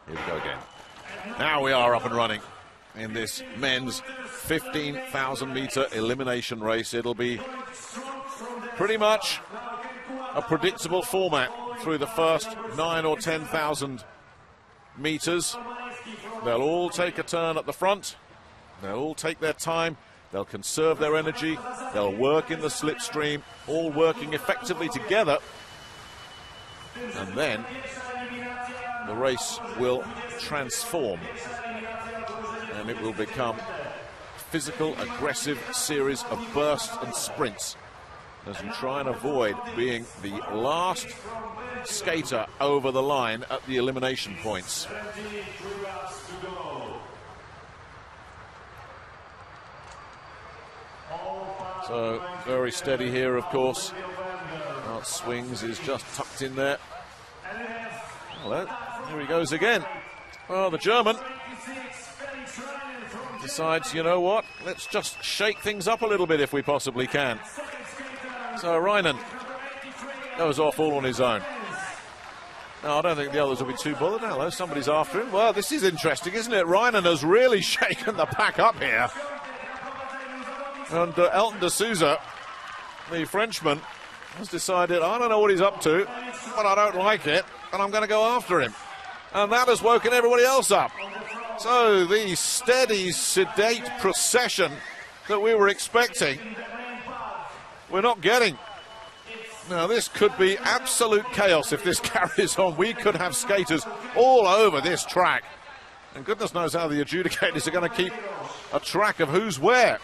Here we go again. Now we are up and running in this men's 15,000 meter elimination race. It'll be pretty much a predictable format through the first 9,000 or 10,000 meters. They'll all take a turn at the front. They'll all take their time. They'll conserve their energy. They'll work in the slipstream, all working effectively together. And then the race will transform. And it will become a physical, aggressive series of bursts and sprints as we try and avoid being the last skater over the line at the elimination points. So very steady here, of course. Bart Swings is just tucked in there. Well, here he goes again. Well, the German decides, you know what, let's just shake things up a little bit if we possibly can. So RIJNHEN goes off all on his own. Now, I don't think the others will be too bothered. Hello, somebody's after him. Well, this is interesting, isn't it? RIJNHEN has really shaken the pack up here. And Elton DE SOUZA, the Frenchman, has decided, I don't know what he's up to, but I don't like it, and I'm going to go after him. And that has woken everybody else up. So the steady, sedate procession that we were expecting, we're not getting. Now, this could be absolute chaos if this carries on. We could have skaters all over this track. And goodness knows how the adjudicators are going to keep a track of who's where.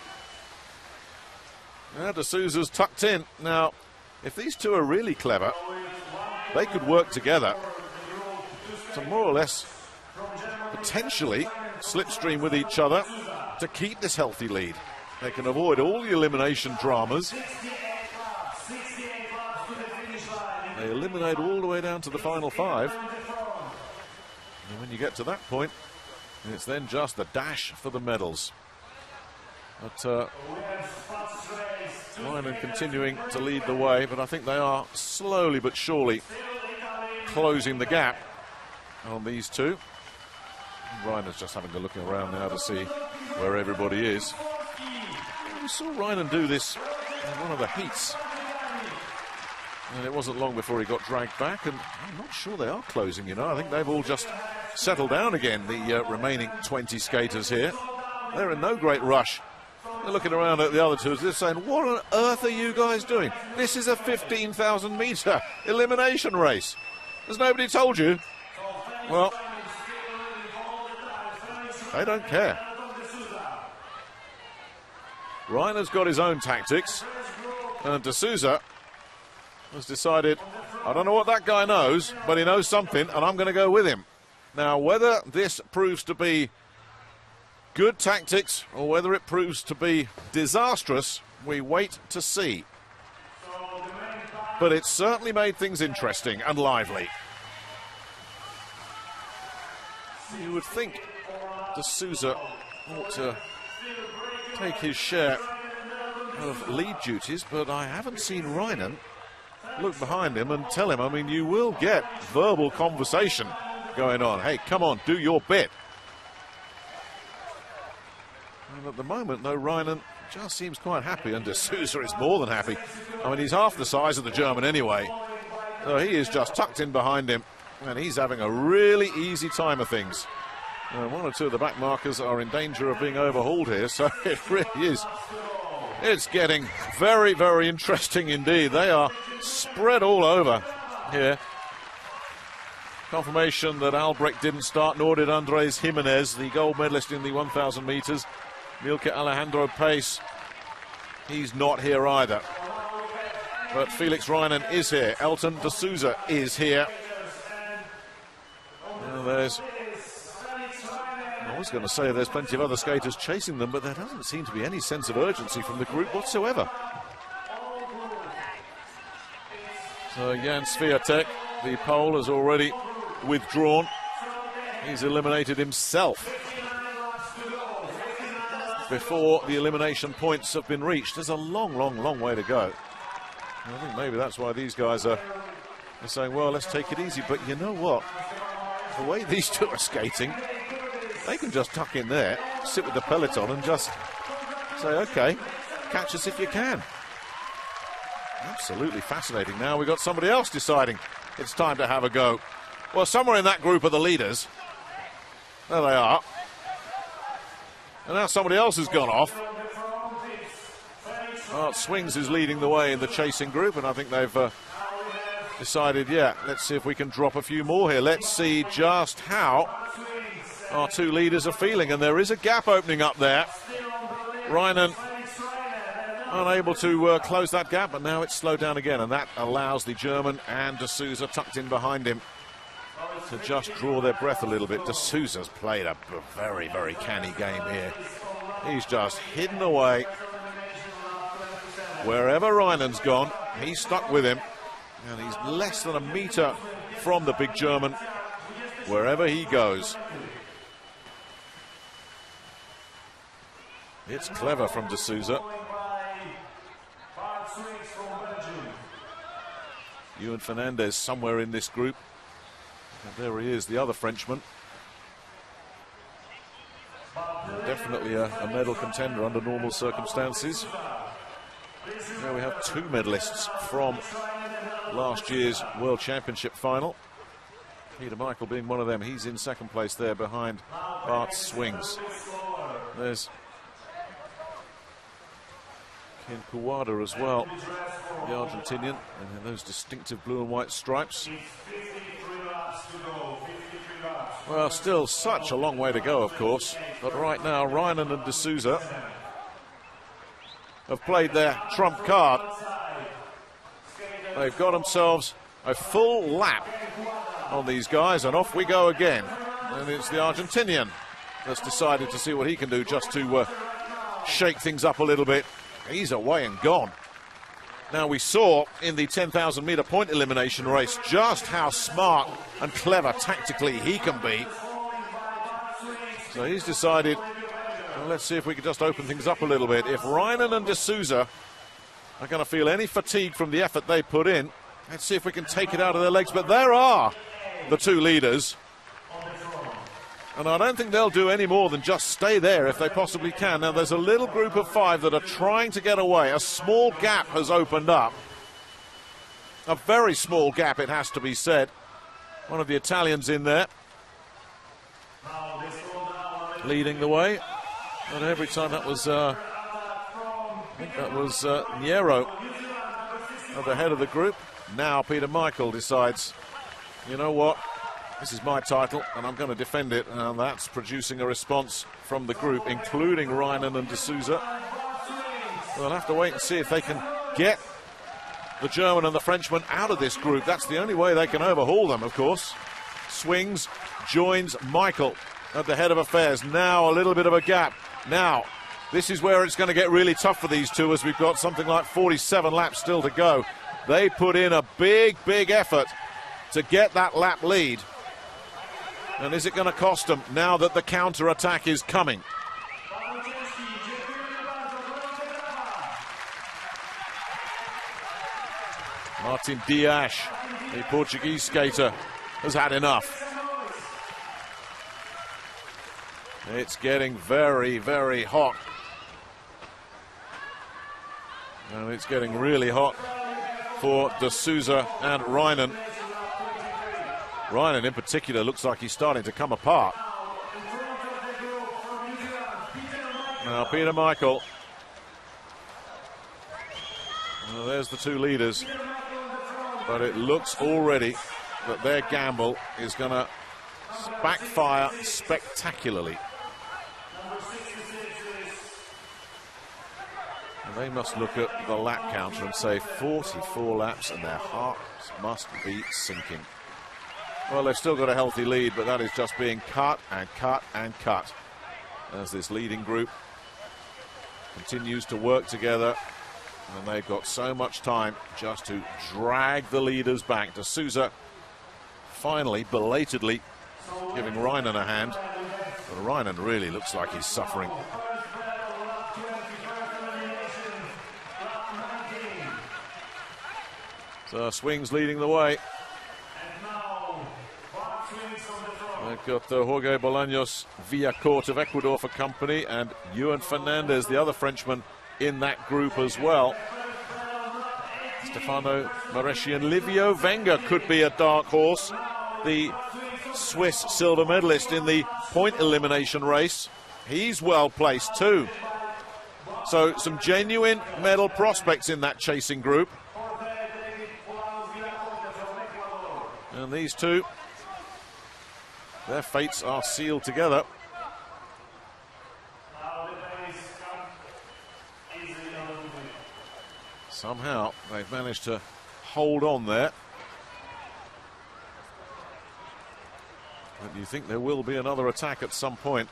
Now, DE SOUZA's tucked in. Now, if these two are really clever, they could work together to more or less potentially slipstream with each other to keep this healthy lead. They can avoid all the elimination dramas. They eliminate all the way down to the final five. And when you get to that point, it's then just the dash for the medals. But RIJNHEN continuing to lead the way, but I think they are slowly but surely closing the gap on these two. RIJNHEN's just having a look around now to see where everybody is. We saw RIJNHEN do this in one of the heats, and it wasn't long before he got dragged back, and I'm not sure they are closing, you know. I think they've all just settled down again, the remaining 20 skaters here. They're in no great rush. They're looking around at the other two, they're saying, what on earth are you guys doing? This is a 15,000 meter elimination race. Has nobody told you? Well, they don't care. RIJNHEN's got his own tactics, and DE SOUZA has decided, I don't know what that guy knows, but he knows something, and I'm going to go with him. Now, whether this proves to be good tactics or whether it proves to be disastrous, we wait to see. But it's certainly made things interesting and lively. You would think DE SOUZA ought to take his share of lead duties, but I haven't seen RIJNHEN look behind him and tell him. I mean, you will get verbal conversation going on. Hey, come on, do your bit. And at the moment, though, RIJNHEN just seems quite happy, and DE SOUZA is more than happy. I mean, he's half the size of the German anyway. So he is just tucked in behind him, and he's having a really easy time of things. One or two of the back markers are in danger of being overhauled here, so it really is. It's getting very, very interesting indeed. They are spread all over here. Confirmation that Albrecht didn't start, nor did Andres Jimenez, the gold medalist in the 1,000 meters. Milke Alejandro Pace, he's not here either. But Felix RIJNHEN is here. Elton DE SOUZA is here. There's, I was going to say there's plenty of other skaters chasing them, but there doesn't seem to be any sense of urgency from the group whatsoever. So Jan Swiatek, the Pole, has already withdrawn. He's eliminated himself before the elimination points have been reached. There's a long, long, long way to go. And I think maybe that's why these guys are saying, well, let's take it easy. But you know what? the way these two are skating, they can just tuck in there, sit with the peloton and just say, okay, catch us if you can. Absolutely fascinating. Now we've got somebody else deciding it's time to have a go. Well, somewhere in that group are the leaders. There they are. And now somebody else has gone off. Bart Swings is leading the way in the chasing group, and I think they've decided, yeah, let's see if we can drop a few more here. Let's see just how our two leaders are feeling, and there is a gap opening up there. RIJNHEN unable to close that gap, but now it's slowed down again, and that allows the German and De Souza tucked in behind him to just draw their breath a little bit. De Souza's played a very, very canny game here. He's just hidden away. Wherever RIJNHEN's gone, he's stuck with him, and he's less than a metre from the big German wherever he goes. It's clever from De Souza. Ewen FERNANDEZ somewhere in this group. And there he is, the other Frenchman. Definitely a medal contender under normal circumstances. Now we have two medalists from last year's World Championship final. Peter Michael being one of them. He's in second place there behind Bart Swings. There's Ken Kuwada as well, the Argentinian, and those distinctive blue and white stripes. Well, still such a long way to go, of course, but right now RIJNHEN and De Souza have played their trump card. They've got themselves a full lap on these guys, and off we go again. And it's the Argentinian that's decided to see what he can do just to shake things up a little bit. He's away and gone. Now, we saw in the 10,000 meter point elimination race just how smart and clever tactically he can be. So he's decided, well, let's see if we can just open things up a little bit. If RIJNHEN and De Souza are going to feel any fatigue from the effort they put in, let's see if we can take it out of their legs. But there are the two leaders. And I don't think they'll do any more than just stay there if they possibly can. Now, there's a little group of five that are trying to get away. A small gap has opened up. A very small gap, it has to be said. One of the Italians in there, leading the way. And every time that was, I think that was NIERO at the head of the group. Now Peter Michael decides, you know what? This is my title, and I'm going to defend it, and that's producing a response from the group, including RIJNHEN and De Souza. We'll have to wait and see if they can get the German and the Frenchman out of this group. That's the only way they can overhaul them, of course. Swings joins Michael at the head of affairs. Now a little bit of a gap. Now, this is where it's going to get really tough for these two, as we've got something like 47 laps still to go. They put in a big, big effort to get that lap lead. And is it going to cost them now that the counter-attack is coming? Martin Dias, the Portuguese skater, has had enough. It's getting very, very hot. And it's getting really hot for De Souza and RIJNHEN. RIJNHEN in particular looks like he's starting to come apart. Now Peter Michael. Well, there's the two leaders. But it looks already that their gamble is going to backfire spectacularly. And they must look at the lap counter and say 44 laps, and their hearts must be sinking. Well, they've still got a healthy lead, but that is just being cut and cut and cut as this leading group continues to work together, and they've got so much time just to drag the leaders back. De Souza finally, belatedly, giving RIJNHEN a hand, but RIJNHEN really looks like he's suffering. So Swings leading the way. They've got Jorge Bolanos VILLACORTE of Ecuador for company, and Ewen FERNANDEZ, the other Frenchman, in that group as well. Stefano MARESCHI and Livio WENGER could be a dark horse. The Swiss silver medalist in the point elimination race. He's well placed too. So some genuine medal prospects in that chasing group. And these two, their fates are sealed together. Somehow they've managed to hold on there. But you think there will be another attack at some point.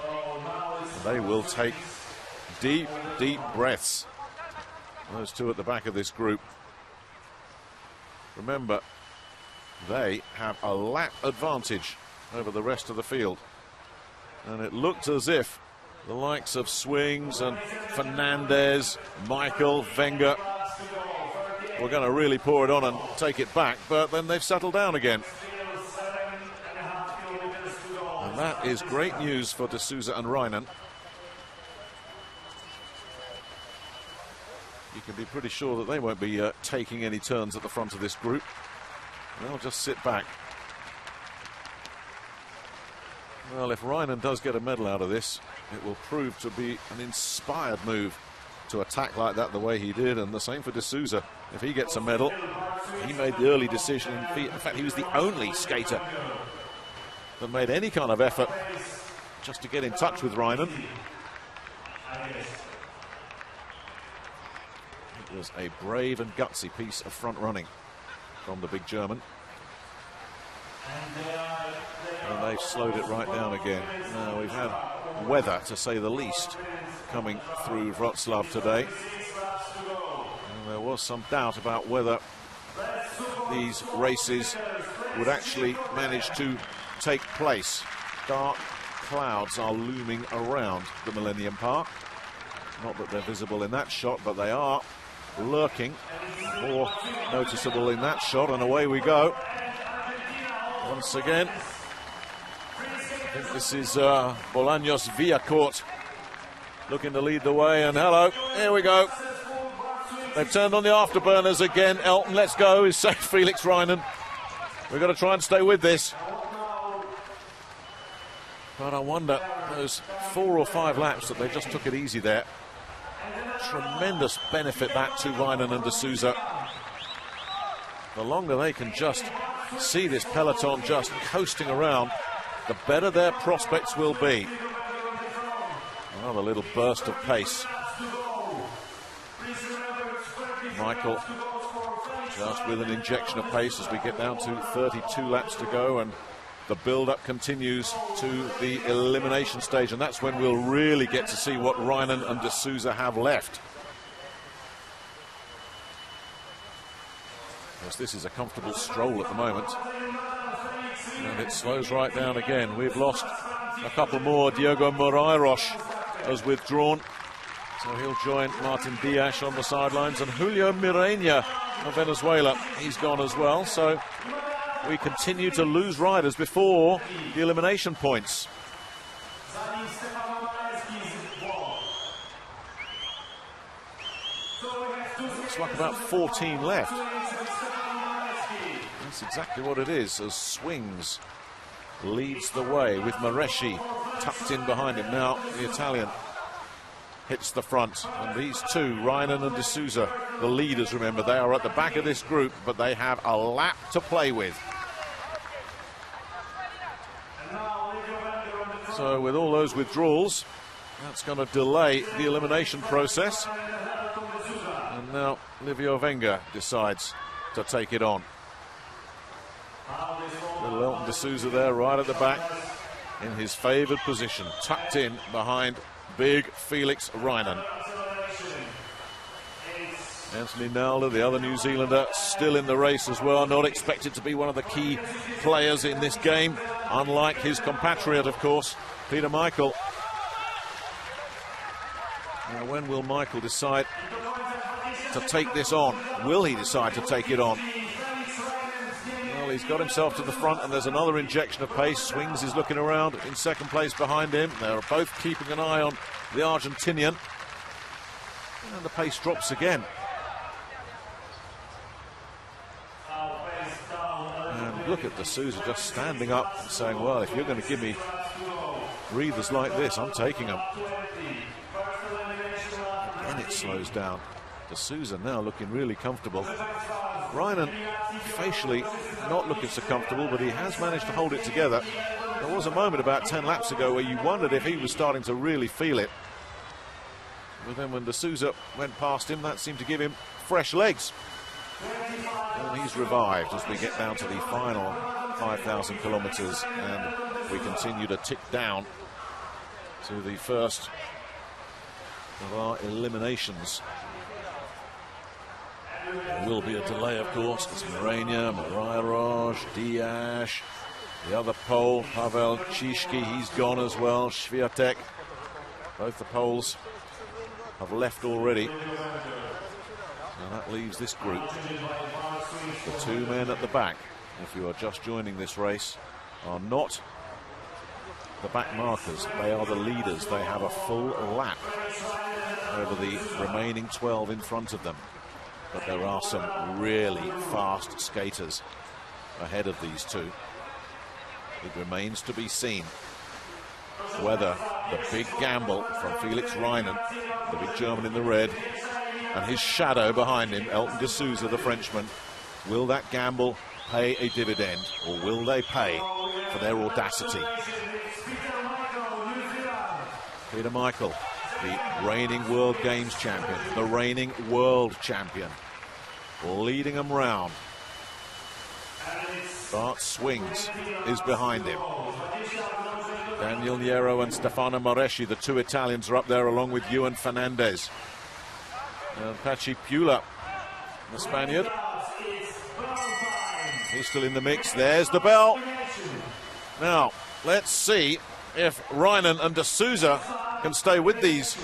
And they will take deep, deep breaths. Those two at the back of this group. Remember, they have a lap advantage over the rest of the field. And it looked as if the likes of Swings and Fernandez, Michael, Wenger were going to really pour it on and take it back, but then they've settled down again. And that is great news for De Souza and RIJNHEN. You can be pretty sure that they won't be taking any turns at the front of this group. They'll just sit back. Well, if RIJNHEN does get a medal out of this, it will prove to be an inspired move to attack like that the way he did, and the same for De Souza. If he gets a medal, he made the early decision. In fact, he was the only skater that made any kind of effort just to get in touch with RIJNHEN. It was a brave and gutsy piece of front running from the big German. And they've slowed it right down again. Now, we've had weather, to say the least, coming through Wroclaw today. And there was some doubt about whether these races would actually manage to take place. Dark clouds are looming around the Millennium Park. Not that they're visible in that shot, but they are lurking, more noticeable in that shot, and away we go. Once again, I think this is Bolanos VILLACORTE looking to lead the way, and hello, here we go. They've turned on the afterburners again. Elton, let's go, is saying Felix RIJNHEN. We've got to try and stay with this. But I wonder, those 4 or 5 laps that they just took it easy there, tremendous benefit that to RIJNHEN and De Souza. The longer they can just see this peloton just coasting around, the better their prospects will be. Another little burst of pace. Michael just with an injection of pace as we get down to 32 laps to go, and the build-up continues to the elimination stage, and that's when we'll really get to see what RIJNHEN and De Souza have left. Yes, this is a comfortable stroll at the moment, and it slows right down again. We've lost a couple more. Diego Moreiros has withdrawn, so he'll join Martin Diaz on the sidelines, and Julio Mirena of Venezuela, he's gone as well. So we continue to lose riders before the elimination points. Looks like about 14 left. That's exactly what it is, as Swings leads the way with Mareschi tucked in behind him. Now the Italian hits the front, and these two, RIJNHEN and De Souza, the leaders, remember, they are at the back of this group, but they have a lap to play with. So with all those withdrawals, that's going to delay the elimination process. And now Livio Wenger decides to take it on. Little Elton De Souza there right at the back in his favoured position, tucked in behind big Felix RIJNHEN. Antony Nalder, the other New Zealander, still in the race as well, not expected to be one of the key players in this game, unlike his compatriot, of course, Peter Michael. Now, when will Michael decide to take this on? Will he decide to take it on? Well, he's got himself to the front, and there's another injection of pace. Swings is looking around in second place behind him. They're both keeping an eye on the Argentinian. And the pace drops again. And look at De Souza just standing up and saying, well, if you're going to give me breathers like this, I'm taking them. And it slows down. De Souza now looking really comfortable. Rynen facially not looking so comfortable, but he has managed to hold it together. There was a moment about 10 laps ago where you wondered if he was starting to really feel it. But then when De Souza went past him, that seemed to give him fresh legs. And he's revived as we get down to the final 5,000 kilometers, and we continue to tick down to the first of our eliminations. There will be a delay, of course. It's Morenia, Mariaroj, Diaz, the other Pole, Pavel Ciszki, he's gone as well, Swiatek. Both the Poles have left already. So that leaves this group. The two men at the back, if you are just joining this race, are not the back markers. They are the leaders. They have a full lap over the remaining 12 in front of them. But there are some really fast skaters ahead of these two. It remains to be seen whether the big gamble from Felix RIJNHEN, the big German in the red, and his shadow behind him, Elton De Souza, the Frenchman, will that gamble pay a dividend, or will they pay for their audacity? Peter Michael, the reigning World Games champion, the reigning world champion, leading them round. Bart SWINGS is behind him. Daniel NIERO and Stefano Mareschi, the two Italians, are up there along with Ewen FERNANDEZ. And Patxi PEULA, the Spaniard. He's still in the mix. There's the bell. Now, let's see if RIJNHEN and De Souza can stay with these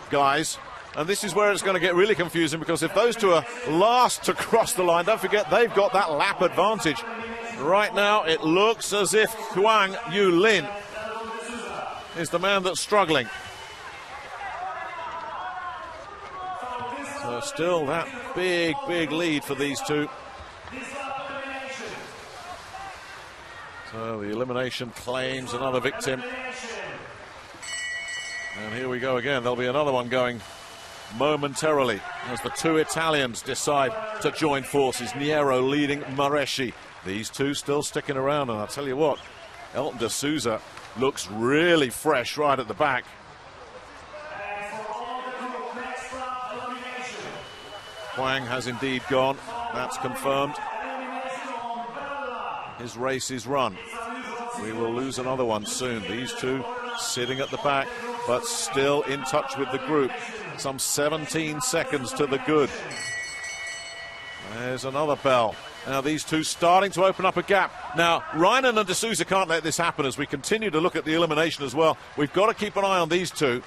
guys. And this is where it's going to get really confusing, because if those two are last to cross the line, don't forget they've got that lap advantage. Right now, it looks as if Huang Yulin is the man that's struggling. So still that big, big lead for these two. So the elimination claims another victim. And here we go again. There'll be another one going momentarily as the two Italians decide to join forces. NIERO leading Mareschi. These two still sticking around, and I'll tell you what, Elton De Souza looks really fresh right at the back. Huang has indeed gone, that's confirmed. His race is run. We will lose another one soon. These two sitting at the back, but still in touch with the group. Some 17 seconds to the good. There's another bell. Now these two starting to open up a gap. Now RIJNHEN and De Souza can't let this happen as we continue to look at the elimination as well. We've got to keep an eye on these two.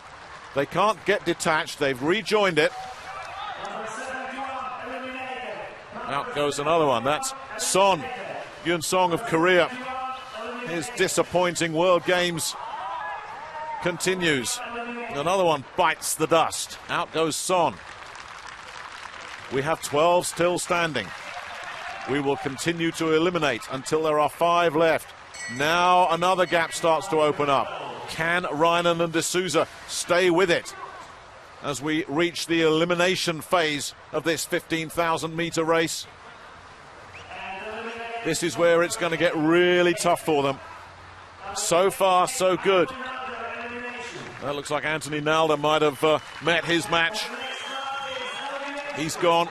They can't get detached. They've rejoined it. Out goes another one. That's Son, Yoon Song of Korea. His disappointing World Games continues. Another one bites the dust. Out goes Son. We have 12 still standing. We will continue to eliminate until there are 5 left. Now another gap starts to open up. Can RIJNHEN and De Souza stay with it as we reach the elimination phase of this 15,000 meter race? This is where it's going to get really tough for them. So far, so good. That looks like Antony Nalder might have met his match. He's gone.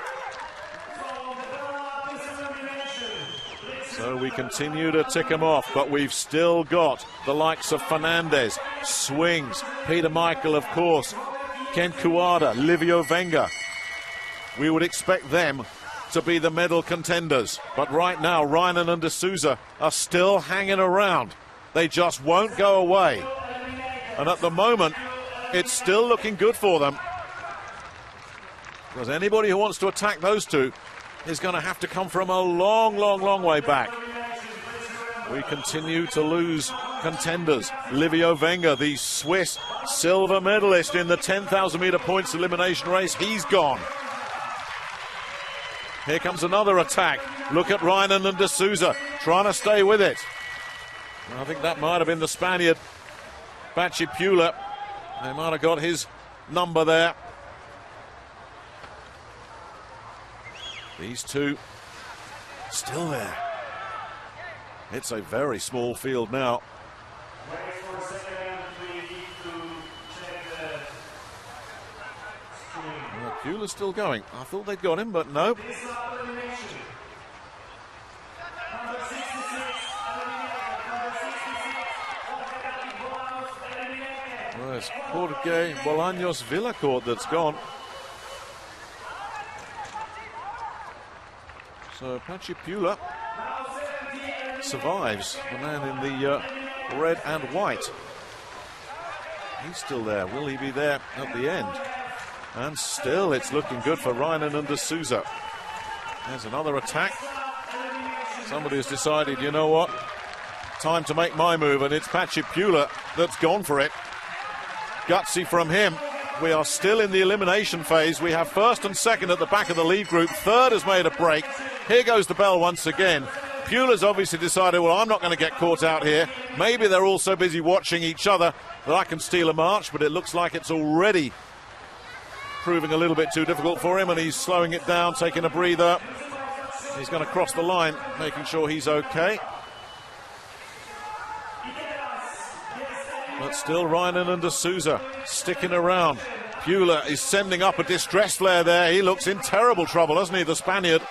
So we continue to tick him off, but we've still got the likes of Fernandez, Swings, Peter Michael, of course, Ken Kuwada, Livio Wenger. We would expect them to be the medal contenders. But right now, RIJNHEN and De Souza are still hanging around. They just won't go away. And at the moment, it's still looking good for them. Because anybody who wants to attack those two is going to have to come from a long, long, long way back. We continue to lose contenders. Livio Wenger, the Swiss silver medalist in the 10,000 meter points elimination race, he's gone. Here comes another attack. Look at RIJNHEN and De Souza trying to stay with it. I think that might have been the Spaniard, Patxi PEULA. They might have got his number there. These two still there. It's a very small field now. PEULA's still going. I thought they'd got him, but no. Well, it's Jorge Bolaños VILLACORTE that's gone. So Patxi PEULA survives, the man in the red and white. He's still there. Will he be there at the end? And still it's looking good for RIJNHEN and De Souza. There's another attack. Somebody has decided, you know what? Time to make my move, and it's Patxi PEULA that's gone for it. Gutsy from him. We are still in the elimination phase. We have first and second at the back of the lead group. Third has made a break. Here goes the bell once again. PEULA's obviously decided, well, I'm not going to get caught out here. Maybe they're all so busy watching each other that I can steal a march, but it looks like it's already proving a little bit too difficult for him, and he's slowing it down, taking a breather. He's going to cross the line, making sure he's okay. But still RIJNHEN and De Souza sticking around. PEULA is sending up a distress flare there. He looks in terrible trouble, doesn't he, the Spaniard?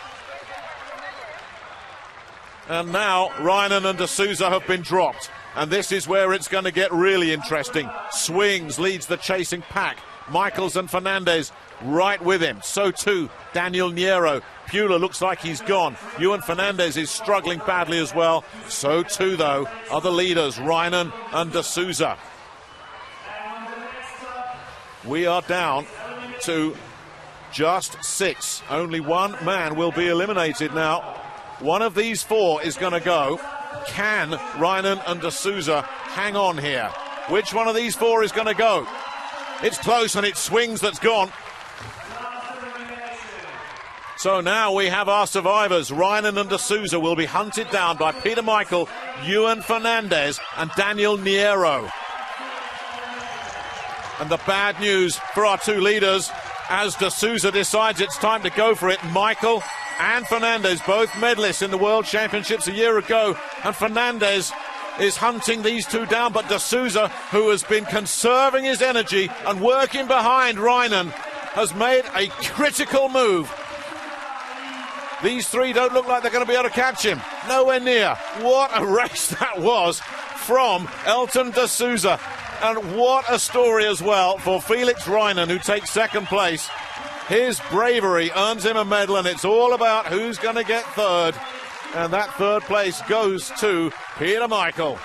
And now RIJNHEN and De Souza have been dropped. And this is where it's going to get really interesting. Swings leads the chasing pack. Michaels and Fernandez right with him. So too Daniel NIERO. PEULA looks like he's gone. Ewen Fernandez is struggling badly as well. So too, though, are the leaders, RIJNHEN and De Souza. We are down to just 6. Only one man will be eliminated now. One of these 4 is going to go. Can RIJNHEN and De Souza hang on here? Which one of these 4 is going to go? It's close, and it's Swings that's gone. So now we have our survivors. RIJNHEN and De Souza will be hunted down by Peter Michael, Ewen Fernandez and Daniel NIERO. And the bad news for our 2 leaders, as De Souza decides it's time to go for it, Michael and Fernandez, both medalists in the World Championships a year ago, and Fernandez is hunting these 2 down, but De Souza, who has been conserving his energy and working behind RIJNHEN, has made a critical move. These 3 don't look like they're going to be able to catch him. Nowhere near. What a race that was from Elton De Souza. And what a story as well for Felix RIJNHEN, who takes 2nd place. His bravery earns him a medal, and it's all about who's going to get 3rd. And that 3rd place goes to Peter Michael.